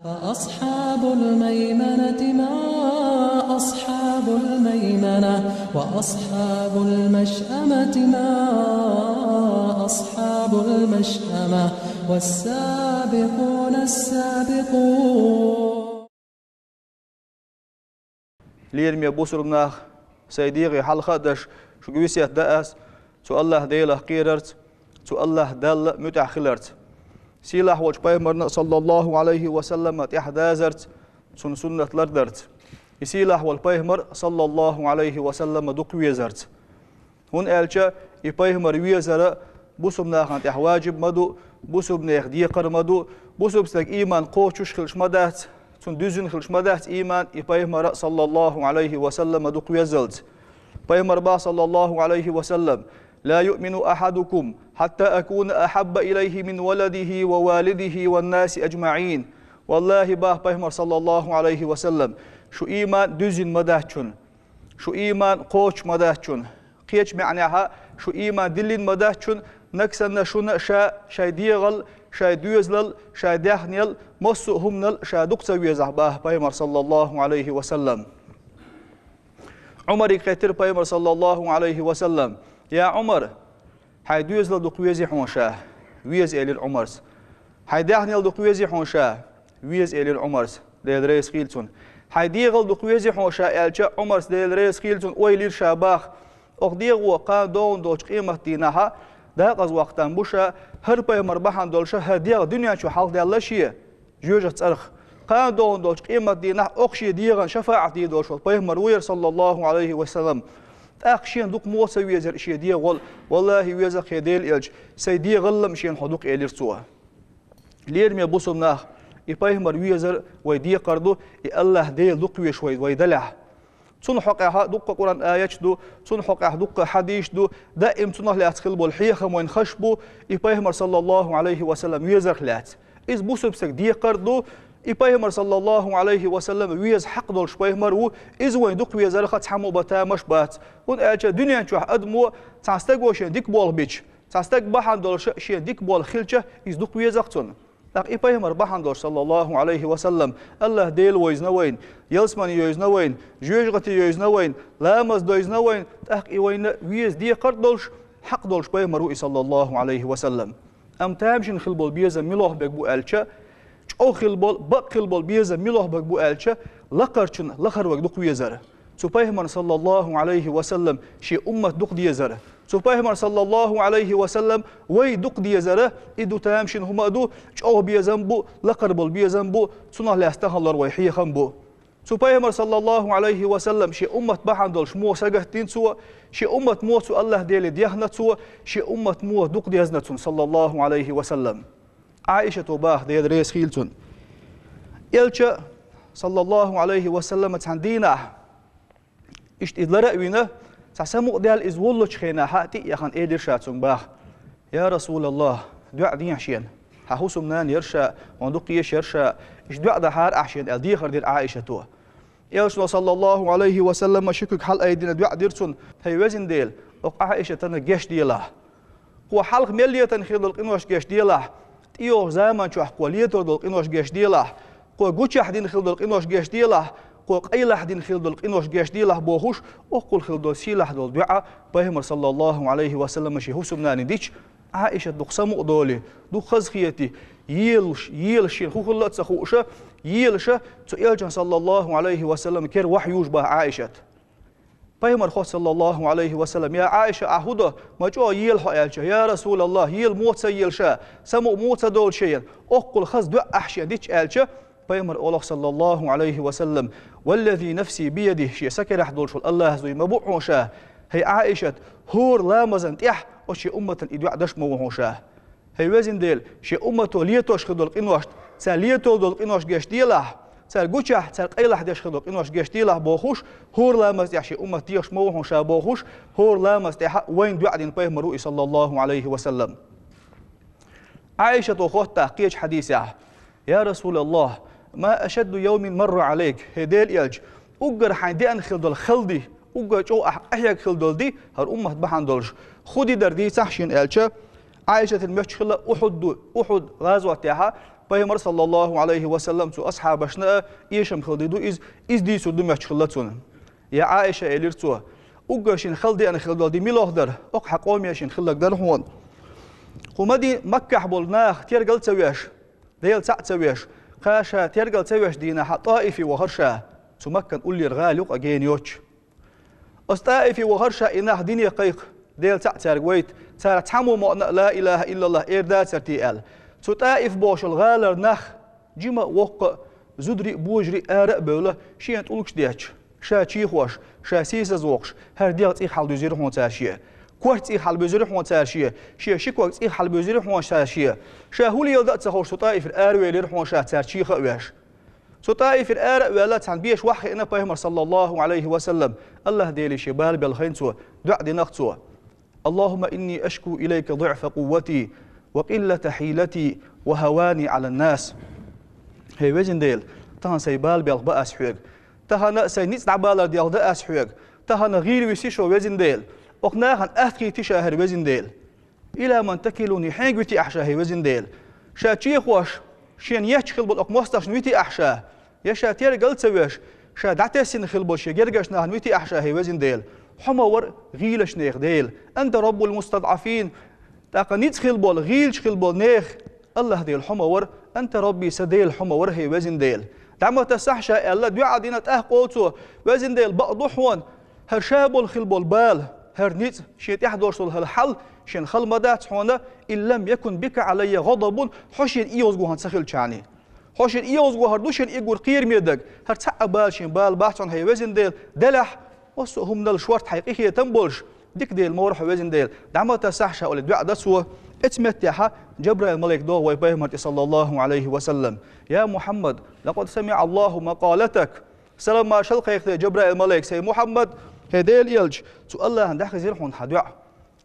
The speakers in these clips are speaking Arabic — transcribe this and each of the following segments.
فأصحاب الميمنة ما أصحاب الميمنة وأصحاب المشأمة ما أصحاب المشأمة والسابقون السابقون. ليرمي بوسرنا سيديغي حلقة دش شو جويسيت دأس تو الله ديله قيررت تو الله دل متأخلرت سيلاح وش بيمرنا صلى الله عليه وسلم تحدازرت سنة لردرت يسيلاح والبيمر صلى الله عليه وسلم دق ويزرت هون ألشا يبيمر ويزر بوسبنا خانت واجب مدو بوسبنا ديقر مدو بوسبستك إيمان قوتش خلش مدات سن دوزن خلش مدات إيمان يبيمر صلى الله عليه وسلم دق ويزلت بيمر با صلى الله عليه وسلم لا يؤمن أحدكم حتى أكون أحب إليه من ولده ووالده والناس أجمعين. والله بيهمر صلى الله عليه وسلم شو إيمان دوزن مدهشون شو إيمان قوش مدهشون قيش معناها شو إيمان دلين مدهشون نكسن شون شاي ديغل شاي دوزلل شاي دهنيل مصهم نل شاي دقت ويزح بيهمر صلى الله عليه وسلم. عمر يقتر بيهمر صلى الله عليه وسلم يا عمر حيدوز لدقويزي حونشاه ويز إلى العمرس حيداهني لدقويزي حونشاه ويز إلى العمرس ديل ريس خيلتون حيديغ لدقويزي حونشاه إلشا عمرس ديل ريس خيلتون ويلير شاباخ أخديغ وقان دون دوش قيمة دينها داقز وقتان بوشا هربا مربحان دولشا هديغ دنيا شو حال ديال شيء جوجة أرخ قان دون دوش قيمة دينها أخشي ديغن شفاعة دي دوش بيهمر وير صلى الله عليه وسلم أخشين دوك موسى ويزر شيء دي غل والله ويزر خيديل إلج سيدي غلم شين حدوك إلير سوا ليرمي بوسم ناخ يبايهمر ويزر ويدي قردو الله ديل دوك ويشوي ويدلع صن حقها دوك قرآن آيات دو صن حقها دوك حديث دو دائم صنه لأتخل بالحيخم وين خشبو يبايهمر صلى الله عليه وسلم ويزر خلات إذ بوسم سك دي قردو يبايهمر صلى الله عليه وسلم ويز حق دول شبايهمر و إذ وين دوك ويزر خد حمو بتا مش بات ون أجا دنيا شو أدمو تستقوشين ديك بول بيتش تستق بحن دول شين ديك بول خلشة إذ دوك ويزقتون لك يبايهمر بحن دول صلى الله عليه وسلم الله ديل ويزنا وين يلسمن يوزنا وين جوجغتي يوزنا وين لامز دوزنا وين تحق وين ويز دي قرد دولش حق دول شبايهمر صلى الله عليه وسلم أم تامشين خلبول بيزا ملوه بقبو ألشا أو خلبول بق خلبول بيزا ملوه بقبو ألشا لقرشن لقر وق دوق ويزر سبحانه صلى الله عليه وسلم شي أمة دوق ديزر سبحانه صلى الله عليه وسلم وي دوق ديزر إدو تامشين هما دو أو بيزنبو لقربول بيزنبو صنع لاستهلر ويحيخم بو سبحانه صلى الله عليه وسلم شي أمة بحن دولش مو سجهتين سوا شي أمة مو سو الله ديل ديهنت سوا شي أمة مو دوق ديزنتون صلى الله عليه وسلم عائشة وباه ديال ريس خيلتون إلشا صلى الله عليه وسلم تندينا إشت إدلر وينه تسمع ديال إزولش خينا حاتي يخان إيدر شاتون باه يا رسول الله دعاء دين عشان حوسم نان يرشا وندقيش يرشا إيش دعاء دحار عشان الديخر ديال عائشة تو إلشا صلى الله عليه وسلم شكك حل أيدينا دعاء ديرتون هي وزن ديل عائشة تنجش ديله هو حلق ملية تنخيل القنوش جش ديله إيوه زمان شو أحقوليته دول قنوش جش ديله قو جوتش أحدين خيل دول قنوش جش ديله قو أي أحدين خيل دول قنوش جش ديله بوهوش وقول خيل دول سيله دول دعاء بيهمر صلى الله عليه وسلم شيء سمناني ديش عائشة دق سمو دولي دق خزخيتي يلشين خو خلت سخوشة يلشة تيلجن صلى الله عليه وسلم كير وحيوش به عائشة بيهمر خو صلى الله عليه وسلم يا عائشة أهوده ما جو يلح يلشة يا رسول الله يل موت يلشة سمو موت دول شيء أقول خز دع أحشي ديش يلشة بيهمر الله صلى الله عليه وسلم والذي نفسي بيده شيء سكر أحدول شو الله زي مبوعوشة هي عائشة هور لامزن تيح وشي أمة إدوع دش موعوشة هي وزن ديل شي أمة ليتوش خدول قنوش ساليتو دول قنوش جش ديله سال جوتشة سال أي لحد يشخدوا إنوش جش ديله بوخوش هور لامز يحشي أمة تيش موهم شابوخوش هور لامز تيح وين دعدين بيهمروا صلى الله عليه وسلم عائشة وخوت تحقيق حديثها يا رسول الله ما أشد يوم مر عليك هديل يلج أجر حيدين خلدول خلدي أجر جو أحياك خلدول دي هر أمة بحن دولش خدي دردي تحشين يلجة عائشة المشخلة أحد غزوة تاعها Пайғамбар саллаллаху алейхи ва саллам цу асхабашна ешем хилдиду из дису думяч хиллацун. Я Аиша элирцу. Угашин хилди ана хилдалди милохдер. Ок хақомияшин хилдагдер хон. Хумади Маккah болнах тергал цавяш. ديل تعتويش خاشا ترجل تويش دينا طائفي وهرشا تمكن أولي الغالق أجين يوتش أستائفي وهرشا إنه دنيا قيق ديل تعترجويت ترى تحمو مؤن لا إله إلا الله إردا ترتيال تطائف بوش الغالر نخ جما وق زدري بوجري آرق بوله شيء تقولش ديتش شا تشيخوش شا سيسز وقش هر ديل تيحل دوزير هون تاشيه كوارت إيحال بزرح وتارشية شيء شكوارت إيحال بزرح وتارشية شاهولي يلدأ تخوش طائف الآروي لرح وشاه تارشية خواش طائف الآروي ولا تنبيش وحي إن بيهمر صلى الله عليه وسلم الله ديلي شبال بالخين سوى دع دي نقصوى اللهم إني أشكو إليك ضعف قوتي وقلة حيلتي وهواني على الناس هي وزن ديل تهان سيبال بالباء أسحوق تهان سينيس عبالر ديال دا أسحوق تهان غير ويسيشو وزن ديل وقناهن أثقي تشاهر وزن ديل إلى من تكلوني حين ويتي أحشاه وزن ديل شا خوش شين يشخل بالأق مستش ويتي أحشاه يشا تير قلت سويش شا دعتسين خلبل شي جرجش نهن ويتي أحشاه وزن ديل حمور غيلش نيخ ديل أنت رب المستضعفين تاقنيت خلبل غيلش خلبل نيخ الله ديل حمور أنت ربي سديل حمور هي وزن ديل دعما تسحشا الله دعا دينا قوتو وزن ديل بقضحون هرشابل خلبل بال هرنيت شيء يحضر الحل شين خل مدات هنا إن لم يكن بك علي غضب حشين إيوز جوهن سخيل شاني حشين إيوز جوهر دوشين إيجور قير ميدق هرتسع بال شين بال بحثون هي وزن ديل دلح وسهم دل شورت حقيقية تنبولش ديك ديل مورح وزن ديل دعما تسحشا ولا دعاء دسوا اتمتها جبرائيل الملك دو ويبهمت صلى الله عليه وسلم يا محمد لقد سمع الله مقالتك سلام مارشال جبرائيل الملك سي محمد هديل يلج تو الله هندخ زيرحون حدوع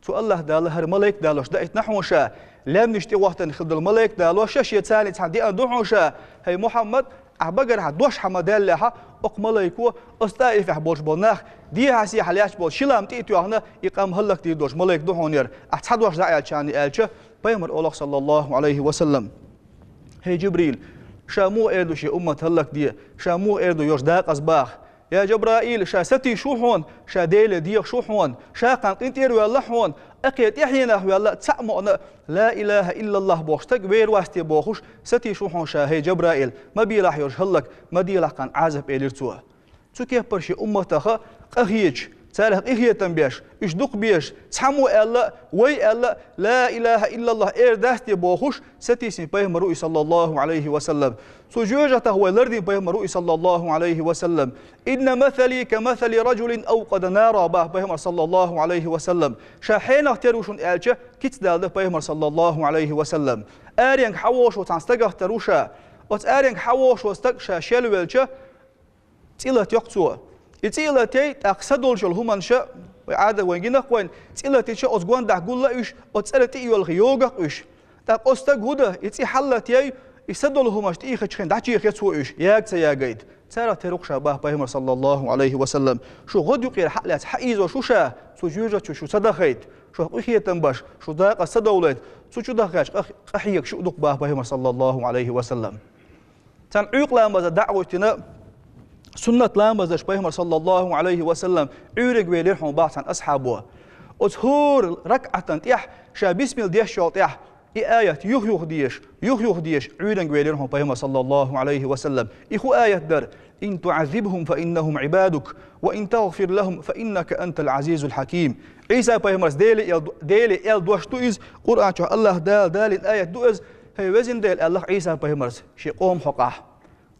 تو الله دال هر ملك دالوش دايت نحوشا لم نشتي وقت نخد الملك دالوش شي ثاني تحدي اندوحوشا هي محمد عبقر حدوش حمدال لها اق ملكو استايف حبوش بوناخ دي حسي حلياش بول شلام تيتو هنا يقام هلك دي دوش ملك دوحونير احدوش دايل شاني الچ بيمر الله صلى الله عليه وسلم هي جبريل شامو ايدو شي امه هلك دي شامو ايدو يوش داق اصباخ يا جبرائيل شا ستي شوحون شا ديل ديق شوحون شا قنطير ولا حون اقيت يحينا ولا تسمعنا لا اله الا الله بوشتك وير واستي بوخش ستي شوحون شا هي جبرائيل ما بيلاح يرجلك ما ديلاح كان عازب اليرتو تو كيف برشي امتها قهيج سالح إيه تنبيش إيش دق بيش سحمو الله وي الله لا إله إلا الله إير داستي بوخش ستيسين بيهمرو صلى الله عليه وسلم سجوجته هو لردين بيهمرو صلى الله عليه وسلم إن مثلي كمثل رجل أوقد نارا بيهمر صلى الله عليه وسلم شاحين اختروشون آلشة كيت دالده بيهمر صلى الله عليه وسلم آرينك حوش وتنستقى اختروشا وتآرينك حوش واستقشا شلوالشة تيلت يقتوه إتيلتي تقصدول شل هم أنشاء وعادة وينجنا قوين إتيلتي شيء أزقان ده قول لا إيش أتسألتي يوالغيوغا إيش تقصد جوده إتي حلتي يسدول هم أشتي خشين ده شيء خيسو إيش ياك سياجيد ترى تروق شباب بيهمر صلى الله عليه وسلم شو غد يقير حلت حقيقة شو شا سجوجة شو صدقيت شو قية تنبش شو ده قصدولت شو ده خش قحيك شو دق بيهمر صلى الله عليه وسلم تنعيق لما دعوتنا سنة لامزش بيهمر صلى الله عليه وسلم عورق ويليرهم بعض عن أصحابه أظهور ركعة تيح شا بسم الديش شوطيح آية يخ ديش عورق ويليرهم بيهمر صلى الله عليه وسلم إخو آية در إن تعذبهم فإنهم عبادك وإن تغفر لهم فإنك أنت العزيز الحكيم عيسى بيهمر ديلي إل دوش تويز قرآن شو الله دال الآية دوز هي وزن ديل الله عيسى بيهمر شي قوم حقاه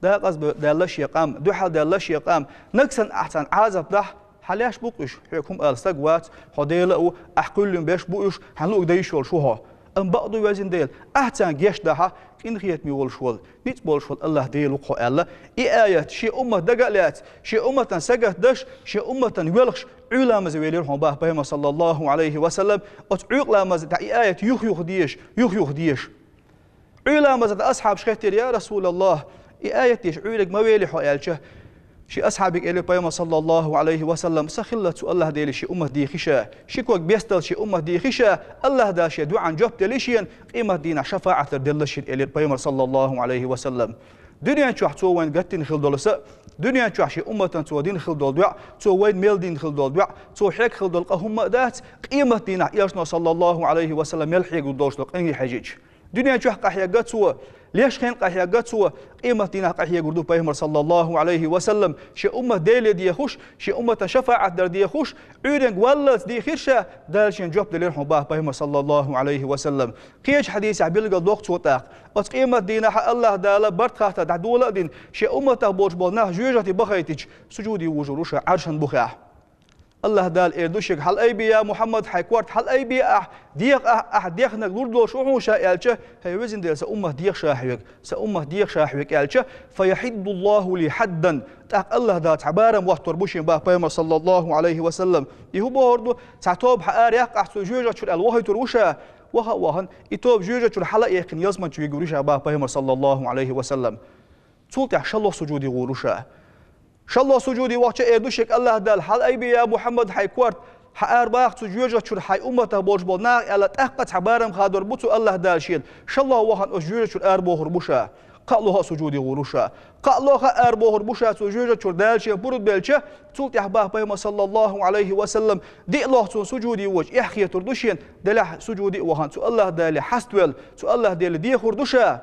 ده قصب ده الله يقام ده حال ده الله يقام نكسن أحسن عازب ده حلاش بقش حكم السجوات حديله أو أحكولهم بيش بقش حلوك ده يشول شوها أم بعضو وزن ديل أحسن جيش ده إن خيت ميول شول نيت بول شول الله ديل وقه الله آية شيء أمة دقلات شيء أمة سجت دش شيء أمة ويلخش علماء زويلهم بهم صلى الله عليه وسلم علماء ده آية يخ ديش علماء أصحاب شكتير يا رسول الله آية يشعرك ما ويلي حيالشه شي أصحابك إلي بيما صلى الله عليه وسلم سخلة الله ديلي شي أمة دي خشا شي كوك بيستل شي أمة دي خشا الله دا شي دعا جوب دليشين قيمة دينا شفاعة دلشين إلي بيما صلى الله عليه وسلم دنيا شو حتو وين قتين خلدولس دنيا شو شي أمة تو دين خلدول دعا تو وين ميل دين خلدول دعا تو حيك خلدول قهم دات قيمة دينا ياشنا صلى الله عليه وسلم يلحق ودوش لق إني حجيج دنيا شو قحيا سوا ليش خين قحيا سوا قيمة دينا قحيا قردو بيهمر صلى الله عليه وسلم شي أمة ديلي دي خوش شي أمة شفاعة در دي خوش عيرنج ولت دي خيرشة دالشين جوب دليل حباه بيهمر صلى الله عليه وسلم قيش حديث عبيلغ دوق وطاق أس قيمة دينا حق الله دالا برد خاطة دعدولة دين شي أمة بوش بولناه جوجتي بخيتج سجودي وجروشة عرشن بخاه الله دال إردوشك حل أي بيا محمد حيكورت حل أي بيا ديق ديق نقول له شو هو شايلته هي وزن ديال سأمة ديق شاحوك سأمة ديق شاحوك يالته فيحد الله لي حدا تاق الله دال عبارة وقت بوشين با بيما صلى الله عليه وسلم يهو بوردو تعتوب حقار يقع سجوجة شو الوهي تروشة وهن يتوب جوجة شو الحلقة يقين يزمن شو يقوليش با بيما صلى الله عليه وسلم تقول تعشلو سجودي غوروشة شالله سجودي وقت إردوشك الله دال حال أي بيا محمد حيكورت حقار باق سجوجة شر حي أمته بوش بولناغ على تحقق حبارم خادر بوتو الله دال شيل شالله وهن أسجوجة شر أربوهر بوشا قالوها سجودي غوروشا قالوها أربوهر بوشا سجوجة شر دال شيل برد بيلشة تولت يحباه بيما صلى الله عليه وسلم دي الله سجودي وجه يحكي تردوشين دلح سجودي وهن سو الله دال حستويل سو الله دال دي خردوشا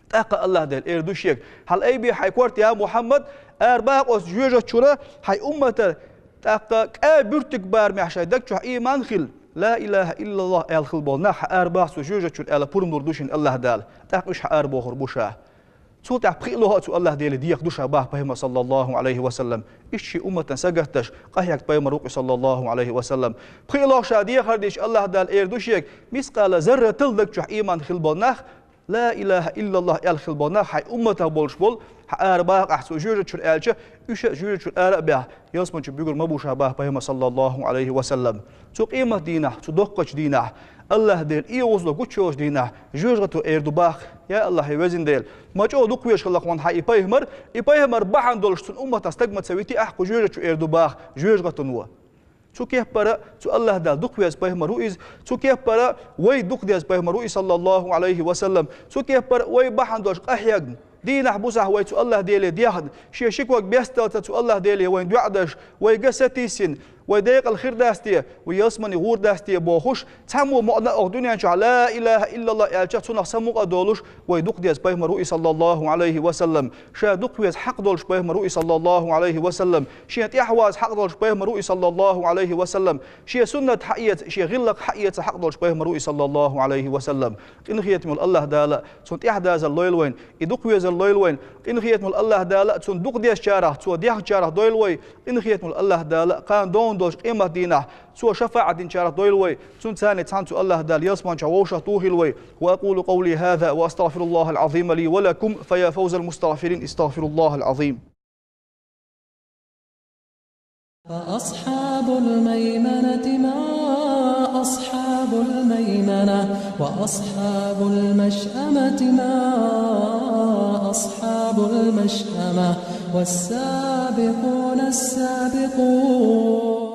تاق الله دال إردوشيك هل أي بي حيكورت يا محمد أرباق أس جوجة شورا هاي أمة تاق كابرتك بار محشاي دك شو إيمان خل لا إله إلا الله الخل بولنا أرباق أس جوجة شور ألا برم دردوشين الله دال تاق إيش أرباق هربوشا سو تاق بخيلها سو الله دال ديك دوشا باه بهما صلى الله عليه وسلم إيش أمة سجتش قهيك بهما روق صلى الله عليه وسلم بخيلها شادية خرديش الله دال إردوشيك مسقال ذرة تلدك شو إيمان خل بولنا لا إله إلا الله الخل بولنا هاي أمة بولش بول أرباق أحسو جوجة شر ألشة إيش جوجة شر أربعة يسمى بيقول مبوشة باه بهما صلى الله عليه وسلم سو قيمة دينا سو دقش دينا الله ديل إيوزلو قتشوش دينا جوجة تو إردو باخ يا الله يوزن ديل ما جو دقويش خلق وان حي إبايهمر بحن دولش سن أمة تستقمت سويتي أحكو جوجة شر إردو باخ جوجة نوا سو كيف برا سو الله دال دقويش بهما رؤيز سو كيف برا وي دقديش بهما رؤي صلى الله عليه وسلم سو كيف برا وي بحن دولش أحيق دين حبوسه ويتو الله ديلي ديهد شي شكوك بيستلتو الله ديلي وين دعدش ويقستيسن ويديق الخير داستيه ويسمني غور داستيه بوخوش تمو مؤنا الدنيا لا اله الا الله الجتنا سمو دولش ويدق ديس باه مروي صلى الله عليه وسلم شا دق ويس حق دولش باه مروي صلى الله عليه وسلم شي تيحواز حق دولش باه مروي صلى الله عليه وسلم شي سنه حقيت شي غلق حقيت حق دولش باه مروي صلى الله عليه وسلم ان خيت من الله دالا سنت احداز الليل وين يدق ويس الليل وين ان خيت من الله دالا سن دق ديس شارع تو ديح شارع دويل وي ان خيت من الله دالا قان دون دوش قيمة دينا سوى شفاعة دين شارع دويلوي سن ثاني تسانتو الله دال يسمان شووشة طوهلوي وأقول قولي هذا وأستغفر الله العظيم لي ولكم فيا فوز المستغفرين استغفر الله العظيم. فأصحاب الميمنة ما أصحاب الميمنة وأصحاب المشأمة ما أصحاب المشأمة والسابقون السابقون